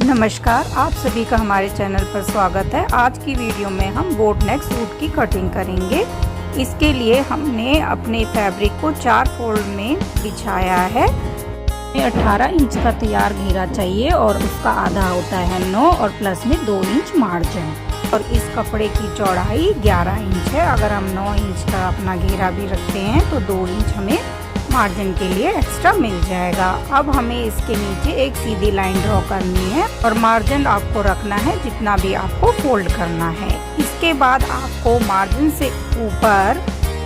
नमस्कार, आप सभी का हमारे चैनल पर स्वागत है। आज की वीडियो में हम बोट नेक सूट की कटिंग करेंगे। इसके लिए हमने अपने फैब्रिक को 4 फोल्ड में बिछाया है। 18 इंच का तैयार घेरा चाहिए और उसका आधा होता है 9 और प्लस में 2 इंच मार्जिन। और इस कपड़े की चौड़ाई 11 इंच है। अगर हम 9 इंच का अपना घेरा भी रखते हैं तो 2 इंच हमें मार्जिन के लिए एक्स्ट्रा मिल जाएगा। अब हमें इसके नीचे एक सीधी लाइन ड्रॉ करनी है और मार्जिन आपको रखना है जितना भी आपको फोल्ड करना है। इसके बाद आपको मार्जिन से ऊपर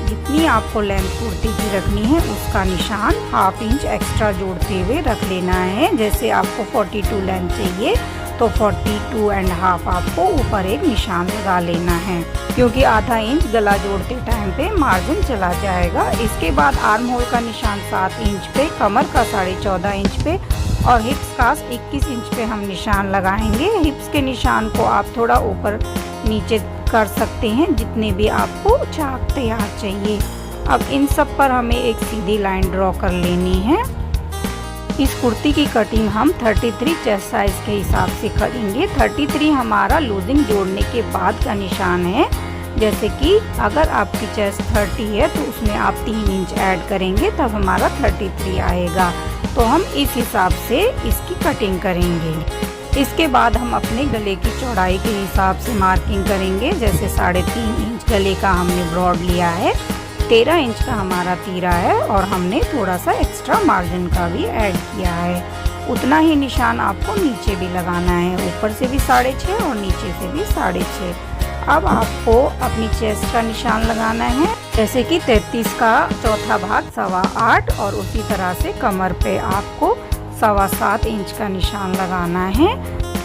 जितनी आपको लेंथ कुर्ती की रखनी है उसका निशान 1/2 इंच एक्स्ट्रा जोड़ते हुए रख लेना है। जैसे आपको 42 लेंथ चाहिए तो 42.5 आपको ऊपर एक निशान लगा लेना है, क्योंकि आधा इंच गला जोड़ते टाइम पे मार्जिन चला जाएगा। इसके बाद आर्म होल का निशान 7 इंच पे, कमर का 14.5 इंच पे और हिप्स का 21 इंच पे हम निशान लगाएंगे। हिप्स के निशान को आप थोड़ा ऊपर नीचे कर सकते हैं जितने भी आपको चाक तैयार चाहिए। अब इन सब पर हमें एक सीधी लाइन ड्रॉ कर लेनी है। इस कुर्ती की कटिंग हम 33 चेस्ट साइज के हिसाब से करेंगे। 33 हमारा लूजिंग जोड़ने के बाद का निशान है। जैसे कि अगर आपकी चेस्ट 30 है तो उसमें आप 3 इंच ऐड करेंगे तब हमारा 33 आएगा। तो हम इस हिसाब से इसकी कटिंग करेंगे। इसके बाद हम अपने गले की चौड़ाई के हिसाब से मार्किंग करेंगे। जैसे 3.5 इंच गले का हमने ब्रॉड लिया है, 13 इंच का हमारा तीरा है और हमने थोड़ा सा एक्स्ट्रा मार्जिन का भी ऐड किया है। उतना ही निशान आपको नीचे भी लगाना है, ऊपर से भी 6.5 और नीचे से भी 6.5। अब आपको अपनी चेस्ट का निशान लगाना है। जैसे कि 33 का चौथा भाग 8.25 और उसी तरह से कमर पे आपको 7.25 इंच का निशान लगाना है।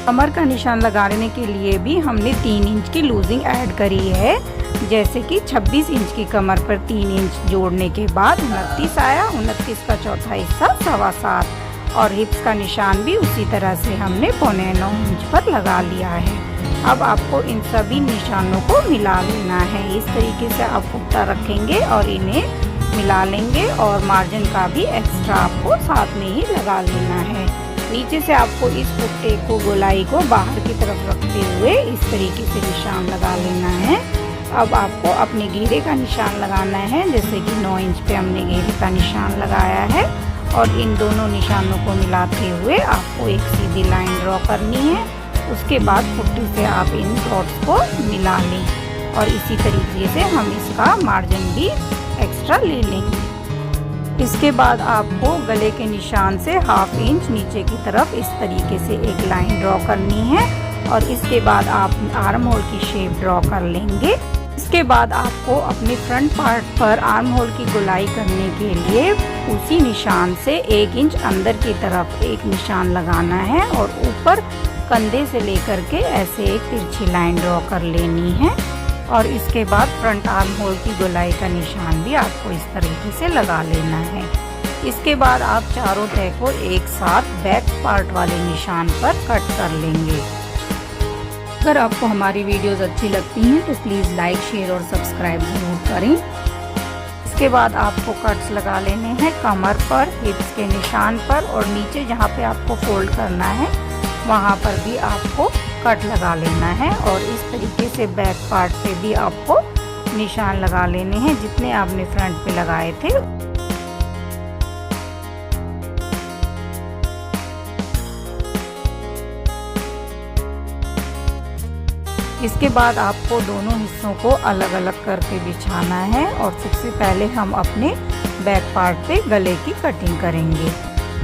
कमर का निशान लगाने के लिए भी हमने 3 इंच की लूजिंग ऐड करी है। जैसे कि 26 इंच की कमर पर 3 इंच जोड़ने के बाद 29 आया। 29 का चौथा हिस्सा 7.25 और हिप्स का निशान भी उसी तरह से हमने 8.25 इंच पर लगा लिया है। अब आपको इन सभी निशानों को मिला लेना है। इस तरीके से आप कुर्ता रखेंगे और इन्हें मिला लेंगे और मार्जिन का भी एक्स्ट्रा आपको साथ में ही लगा लेना है। नीचे से आपको इस कुर्ते को गोलाई को बाहर की तरफ रखते हुए इस तरीके से निशान लगा लेना है। अब आपको अपने घेरे का निशान लगाना है। जैसे कि 9 इंच पे हमने घेरे का निशान लगाया है और इन दोनों निशानों को मिलाते हुए आपको एक सीधी लाइन ड्रॉ करनी है। उसके बाद पुट्टी से आप इन डॉट्स को मिला लें और इसी तरीके से हम इसका मार्जिन भी एक्स्ट्रा ले लेंगे। इसके बाद आपको गले के निशान से 1/2 इंच नीचे की तरफ इस तरीके से एक लाइन ड्रॉ करनी है और इसके बाद आप आर्म होल की शेप ड्रॉ कर लेंगे। इसके बाद आपको अपने फ्रंट पार्ट पर आर्म होल की गोलाई करने के लिए उसी निशान से 1 इंच अंदर की तरफ एक निशान लगाना है और ऊपर कंधे से लेकर के ऐसे एक तिरछी लाइन ड्रॉ कर लेनी है। और इसके बाद फ्रंट आर्म होल की गोलाई का निशान भी आपको इस तरीके से लगा लेना है। इसके बाद आप चारों तह को एक साथ बैक पार्ट वाले निशान पर कट कर लेंगे। अगर आपको हमारी वीडियोस अच्छी लगती हैं तो प्लीज़ लाइक, शेयर और सब्सक्राइब ज़रूर करें। इसके बाद आपको कट्स लगा लेने हैं कमर पर, हिप्स के निशान पर और नीचे जहाँ पे आपको फोल्ड करना है वहाँ पर भी आपको कट लगा लेना है। और इस तरीके से बैक पार्ट पे भी आपको निशान लगा लेने हैं जितने आपने फ्रंट पे लगाए थे। इसके बाद आपको दोनों हिस्सों को अलग अलग करके बिछाना है और सबसे पहले हम अपने बैक पार्ट पे गले की कटिंग करेंगे।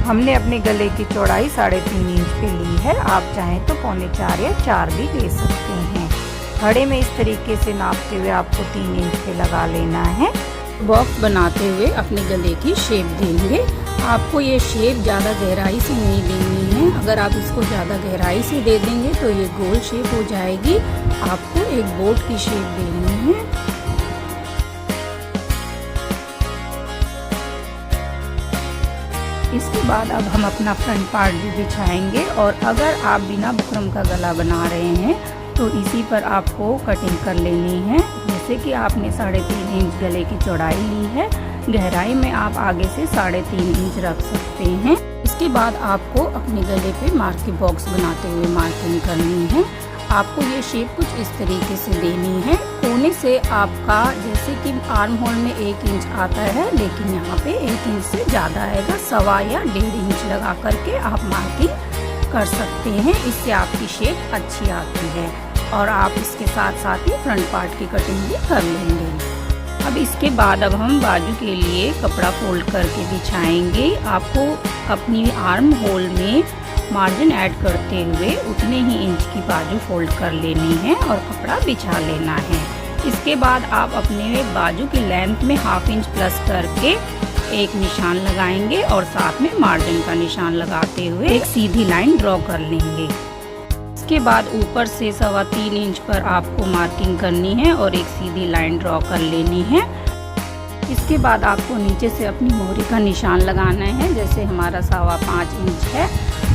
हमने अपने गले की चौड़ाई 3.5 इंच पे ली है। आप चाहें तो 3.25 या 4 भी ले सकते हैं। घड़े में इस तरीके से नापते हुए आपको 3 इंच पे लगा लेना है। बॉक्स बनाते हुए अपने गले की शेप देंगे। आपको ये शेप ज़्यादा गहराई से नहीं देनी है। अगर आप इसको ज़्यादा गहराई से दे देंगे तो ये गोल शेप हो जाएगी। आपको एक बोट की शेप देनी है। इसके बाद अब हम अपना फ्रंट पार्ट भी बिछाएंगे और अगर आप बिना बुकरम का गला बना रहे हैं तो इसी पर आपको कटिंग कर लेनी है। जैसे कि आपने 3.5 इंच गले की चौड़ाई ली है, गहराई में आप आगे से 3.5 इंच रख सकते हैं। इसके बाद आपको अपने गले पे मार्किंग बॉक्स बनाते हुए मार्किंग करनी है। आपको ये शेप कुछ इस तरीके से देनी है। कोने से आपका जैसे कि आर्म होल में 1 इंच आता है, लेकिन यहाँ पे 1 इंच से ज़्यादा आएगा। 1.25 या 1.5 इंच लगा करके आप मार्किंग कर सकते हैं। इससे आपकी शेप अच्छी आती है और आप इसके साथ साथ ही फ्रंट पार्ट की कटिंग भी कर लेंगे। अब इसके बाद अब हम बाजू के लिए कपड़ा फोल्ड करके बिछाएंगे। आपको अपनी आर्म होल में मार्जिन ऐड करते हुए उतने ही इंच की बाजू फोल्ड कर लेनी है और कपड़ा बिछा लेना है। इसके बाद आप अपने बाजू की लेंथ में 1/2 इंच प्लस करके एक निशान लगाएंगे और साथ में मार्जिन का निशान लगाते हुए एक सीधी लाइन ड्रॉ कर लेंगे। इसके बाद ऊपर से 3.25 इंच पर आपको मार्किंग करनी है और एक सीधी लाइन ड्रॉ कर लेनी है। इसके बाद आपको नीचे से अपनी मोहरी का निशान लगाना है, जैसे हमारा 5.25 इंच है,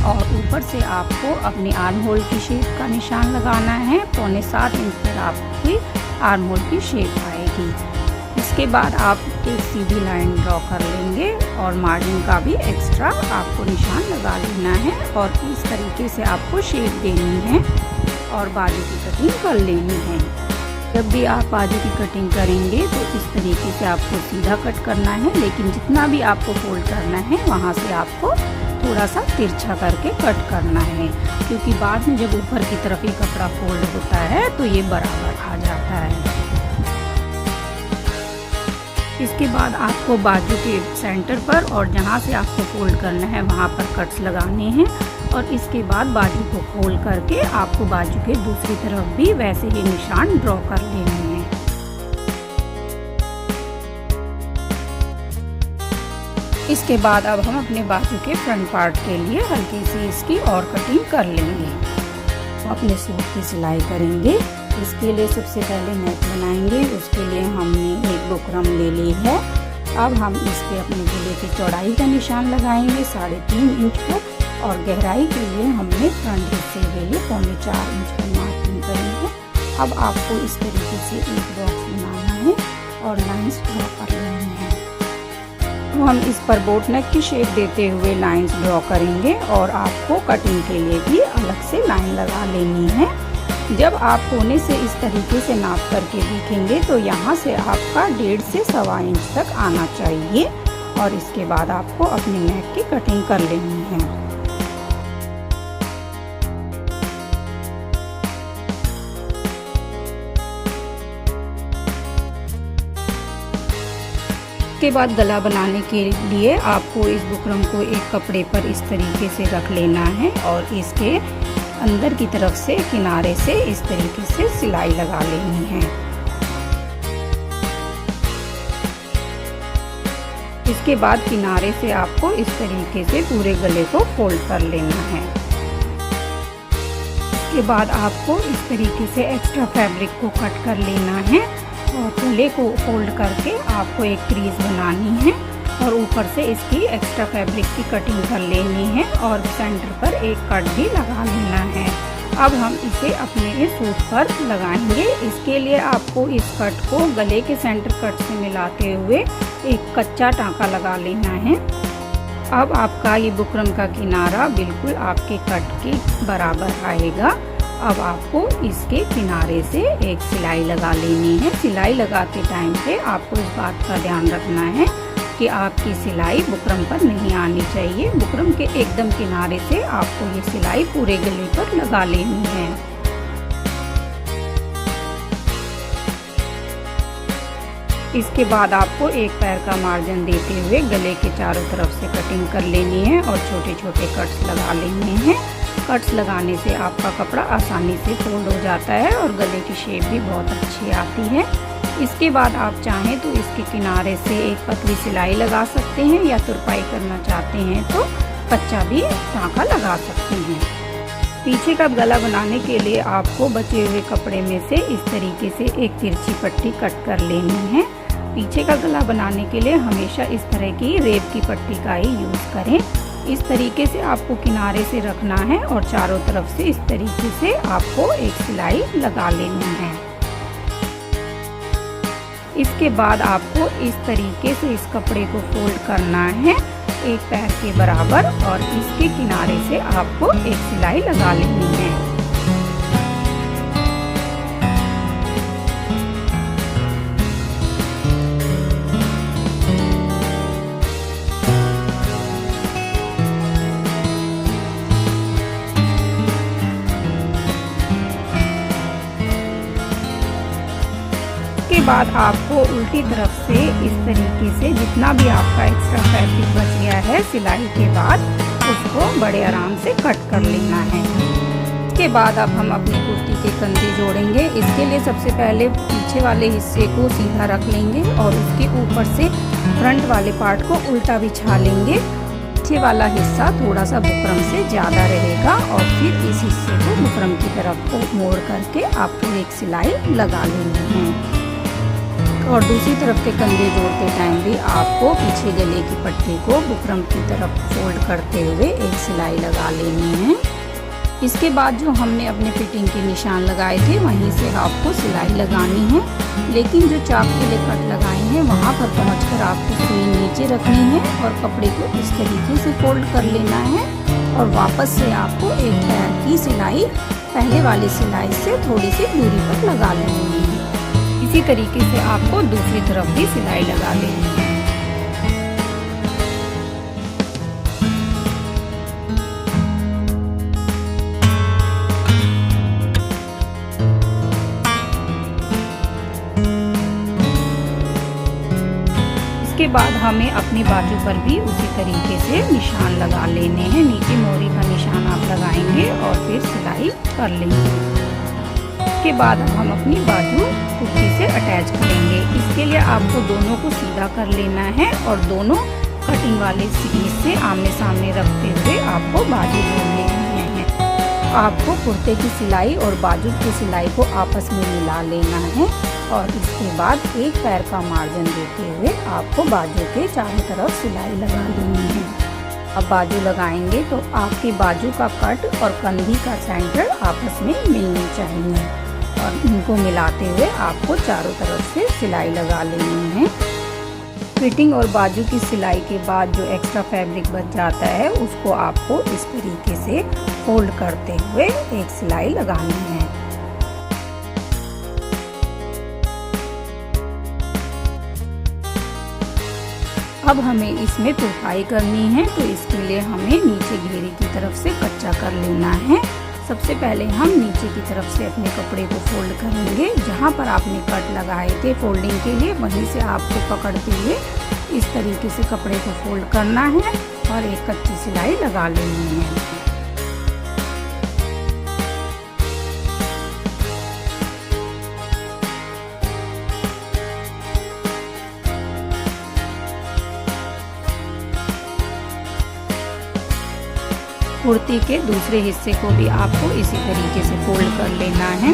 और ऊपर से आपको अपनी आर्म होल की शेप का निशान लगाना है। 6.25 इंच पर आपकी आर्म होल की शेप आएगी। इसके बाद आप एक सीधी लाइन ड्रॉ कर लेंगे और मार्जिन का भी एक्स्ट्रा आपको निशान लगा लेना है और इस तरीके से आपको शेप देनी है और बाजू की कटिंग कर लेनी है। जब भी आप बाजू की कटिंग करेंगे तो इस तरीके से आपको सीधा कट करना है, लेकिन जितना भी आपको फोल्ड करना है वहाँ से आपको थोड़ा सा तिरछा करके कट करना है, क्योंकि बाद में जब ऊपर की तरफ ये कपड़ा फोल्ड होता है तो ये बराबर आ जाता है। इसके बाद आपको बाजू के सेंटर पर और जहाँ से आपको फोल्ड करना है वहाँ पर कट्स लगाने हैं और इसके बाद बाजू को खोल करके आपको बाजू के दूसरी तरफ भी वैसे ही निशान ड्रॉ कर लेने हैं। इसके बाद अब हम अपने बाजू के फ्रंट पार्ट के लिए हल्की सी इसकी और कटिंग कर लेंगे। अपने सूट की सिलाई करेंगे। इसके लिए सबसे पहले नेक बनाएंगे। उसके लिए हमने एक बुकरम ले ली है। अब हम इस पे अपने गले की चौड़ाई का निशान लगाएंगे 3.5 इंच पर और गहराई के लिए हमने फ्रंट हिस्से के लिए 4.25 इंच पर मार्किंग करेंगे। अब आपको इस तरीके से एक बॉक्स बनाना है और लाइंस ड्रॉ कर लेनी है। तो हम इस पर बोट नेक की शेप देते हुए लाइंस ड्रॉ करेंगे और आपको कटिंग के लिए भी अलग से लाइन लगा लेनी है। जब आप कोने से इस तरीके से नाप करके देखेंगे तो यहाँ से आपका 1.5 से 1.25 इंच तक आना चाहिए और इसके बाद आपको अपने नेक की कटिंग कर लेनी है। इसके बाद गला बनाने के लिए आपको इस बुकरम को एक कपड़े पर इस तरीके से रख लेना है और इसके अंदर की तरफ से किनारे से इस तरीके से सिलाई लगा लेनी है। इसके बाद किनारे से आपको इस तरीके से पूरे गले को फोल्ड कर लेना है। इसके बाद आपको इस तरीके से एक्स्ट्रा फैब्रिक को कट कर लेना है और गले को फोल्ड करके आपको एक क्रीज बनानी है और ऊपर से इसकी एक्स्ट्रा फैब्रिक की कटिंग कर लेनी है और सेंटर पर एक कट भी लगा लेना है। अब हम इसे अपने सूट पर लगाएंगे। इसके लिए आपको इस कट को गले के सेंटर कट से मिलाते हुए एक कच्चा टाँका लगा लेना है। अब आपका ये बुकरम का किनारा बिल्कुल आपके कट के बराबर आएगा। अब आपको इसके किनारे से एक सिलाई लगा लेनी है। सिलाई लगाते टाइम पे आपको इस बात का ध्यान रखना है कि आपकी सिलाई बुकरम पर नहीं आनी चाहिए। बुकरम के एकदम किनारे से आपको ये सिलाई पूरे गले पर लगा लेनी है। इसके बाद आपको एक पैर का मार्जिन देते हुए गले के चारों तरफ से कटिंग कर लेनी है और छोटे छोटे कट्स लगा लेने हैं। कट्स लगाने से आपका कपड़ा आसानी से फोल्ड हो जाता है और गले की शेप भी बहुत अच्छी आती है। इसके बाद आप चाहें तो इसके किनारे से एक पतली सिलाई लगा सकते हैं या तुरपाई करना चाहते हैं तो कच्चा भी टाँका लगा सकते हैं। पीछे का गला बनाने के लिए आपको बचे हुए कपड़े में से इस तरीके से एक तिरछी पट्टी कट कर लेनी है। पीछे का गला बनाने के लिए हमेशा इस तरह की रेब की पट्टी का ही यूज़ करें। इस तरीके से आपको किनारे से रखना है और चारों तरफ से इस तरीके से आपको एक सिलाई लगा लेनी है। इसके बाद आपको इस तरीके से इस कपड़े को फोल्ड करना है एक पैर के बराबर, और इसके किनारे से आपको एक सिलाई लगा लेनी है। इसके बाद आपको उल्टी तरफ से इस तरीके से जितना भी आपका एक्स्ट्रा फैब्रिक बच गया है सिलाई के बाद, उसको बड़े आराम से कट कर लेना है। इसके बाद अब हम अपनी कुर्ती के कंधे जोड़ेंगे। इसके लिए सबसे पहले पीछे वाले हिस्से को सीधा रख लेंगे और उसके ऊपर से फ्रंट वाले पार्ट को उल्टा बिछा लेंगे। पीछे वाला हिस्सा थोड़ा सा बुकरम से ज़्यादा रहेगा और फिर इस हिस्से को बुकरम की तरफ को मोड़ करके आपको एक सिलाई लगा लेनी है। और दूसरी तरफ के कंधे जोड़ते टाइम भी आपको पीछे गले की पट्टी को बुकरम की तरफ फोल्ड करते हुए एक सिलाई लगा लेनी है। इसके बाद जो हमने अपने फिटिंग के निशान लगाए थे वहीं से आपको सिलाई लगानी है, लेकिन जो चाक के लिए कट लगाए हैं वहाँ पर पहुँचकर आपको सुई नीचे रखनी है और कपड़े को इस तरीके से फोल्ड कर लेना है और वापस से आपको एक पैर की सिलाई पहले वाली सिलाई से थोड़ी सी दूरी पर लगा लेनी है। इसी तरीके से आपको दूसरी तरफ भी सिलाई लगा लेनी है। इसके बाद हमें अपनी बाजू पर भी उसी तरीके से निशान लगा लेने हैं। नीचे मोरी का निशान आप लगाएंगे और फिर सिलाई कर लेंगे। इसके बाद हम अपनी बाजू कुर्ती से अटैच करेंगे। इसके लिए आपको दोनों को सीधा कर लेना है और दोनों कटिंग वाले सीने से आमने सामने रखते हुए आपको बाजू जोड़ लेनी है। आपको कुर्ते की सिलाई और बाजू की सिलाई को आपस में मिला लेना है और इसके बाद एक पैर का मार्जिन देते हुए आपको बाजू के चारों तरफ सिलाई लगा लेनी है। अब बाजू लगाएंगे तो आपकी बाजू का कट और कंधी का सेंटर आपस में मिलनी चाहिए और इनको मिलाते हुए आपको चारों तरफ से सिलाई लगा लेनी है। फिटिंग और बाजू की सिलाई के बाद जो एक्स्ट्रा फैब्रिक बच जाता है उसको आपको इस तरीके से फोल्ड करते हुए एक सिलाई लगानी है। अब हमें इसमें तुरपाई करनी है, तो इसके लिए हमें नीचे घेरे की तरफ से कच्चा कर लेना है। सबसे पहले हम नीचे की तरफ से अपने कपड़े को फोल्ड करेंगे। जहाँ पर आपने कट लगाए थे फोल्डिंग के लिए वहीं से आपको पकड़ते हुए इस तरीके से कपड़े को फोल्ड करना है और एक कच्ची सिलाई लगा लेनी है। कुर्ती के दूसरे हिस्से को भी आपको इसी तरीके से फोल्ड कर लेना है।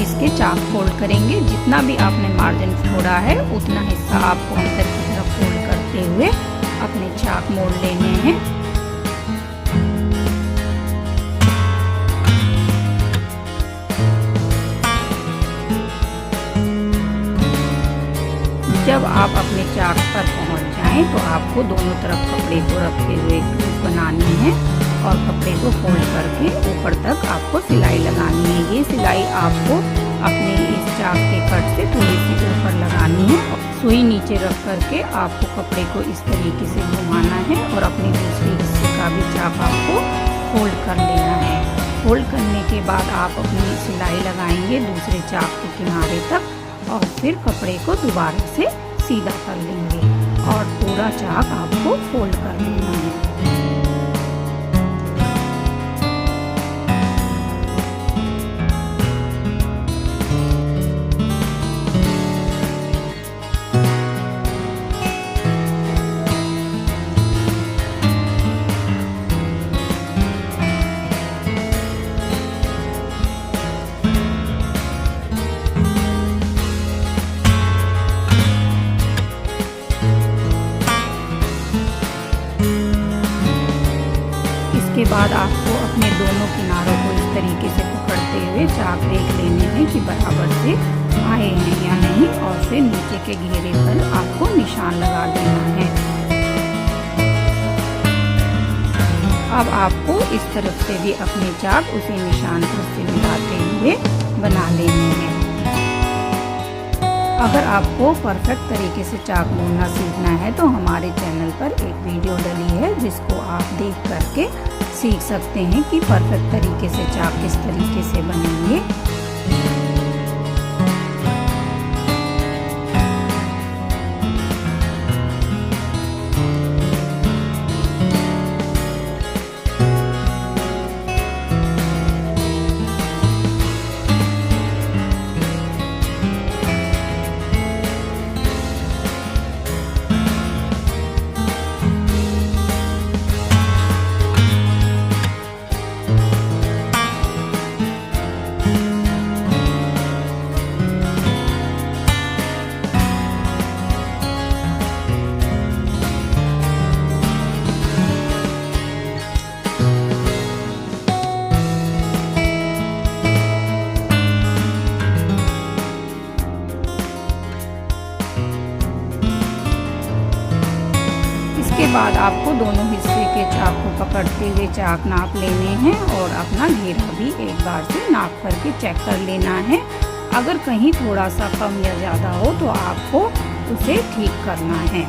इसके चाक फोल्ड करेंगे। जितना भी आपने मार्जिन छोड़ा है उतना हिस्सा आपको अंदर की तरफ फोल्ड करते हुए अपने चाक मोड़ लेने हैं। जब आप अपने चाक पर पहुंच जाएं तो आपको दोनों तरफ कपड़े को रखते हुए लूप बनानी है और कपड़े को फोल्ड करके ऊपर तक आपको सिलाई लगानी है। ये सिलाई आपको अपने इस चाक के कट से थोड़ी सी ऊपर लगानी है। सुई नीचे रख करके आपको कपड़े को इस तरीके से घुमाना है और अपने दूसरे हिस्से का भी चाक आपको फोल्ड कर लेना है। फोल्ड करने के बाद आप अपनी सिलाई लगाएंगे दूसरे चाक के किनारे तक और फिर कपड़े को दोबारा से सीधा कर लेंगे और पूरा चाक आपको फोल्ड कर लेना है। हैं कि बराबर से आए हैं या नहीं, और फिर नीचे के घेरे पर आपको निशान लगा देना है। अब आपको इस तरफ से भी अपने चाक उसी निशान पर से मिलाते हुए बना लेने हैं। अगर आपको परफेक्ट तरीके से चाक मोड़ना सीखना है तो हमारे चैनल पर एक वीडियो डली है जिसको आप देख करके सीख सकते हैं कि परफेक्ट तरीके से चाक किस तरीके से बनेंगे। इसके बाद आपको दोनों हिस्से के चाक को पकड़ते हुए चाक नाप लेने हैं और अपना घेरा भी एक बार से नाप करके चेक कर लेना है। अगर कहीं थोड़ा सा कम या ज़्यादा हो तो आपको उसे ठीक करना है।